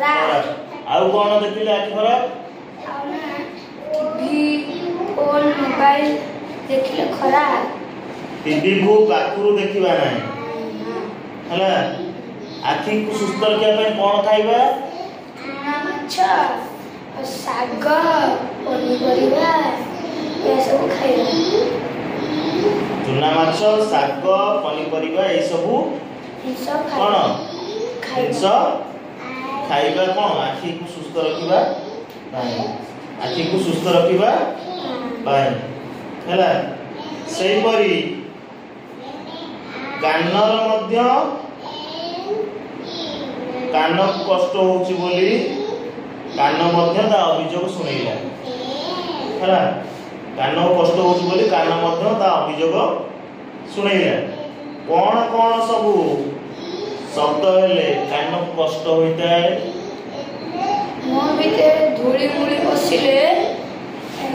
आउ कौन देखिले आखि खराब टीवी फोन मोबाइल देखिले खराब टीवी को पाखुरु देखिबा नाही हला आखि को सुस्त रखिया पे कौन खाइबा चूना माछ साग पनीपरिया ये सब खाइबा चूना माछ साग पनीपरिया ए सब कौन खाइबा खाइबा कौन आखि को सुस्त रखिबा नाही आखि को सुस्त रखिबा पाए हला सेही परी कानर मध्य कान कष्ट होउची बोली कान मध्य ता अभियोग सुनैला हला कान कष्ट होउची बोली कान मध्य ता अभियोग सुनैला कोन कोन सब शब्द हेले कान कष्ट होइताय मो भीतर धूली मुली बसिले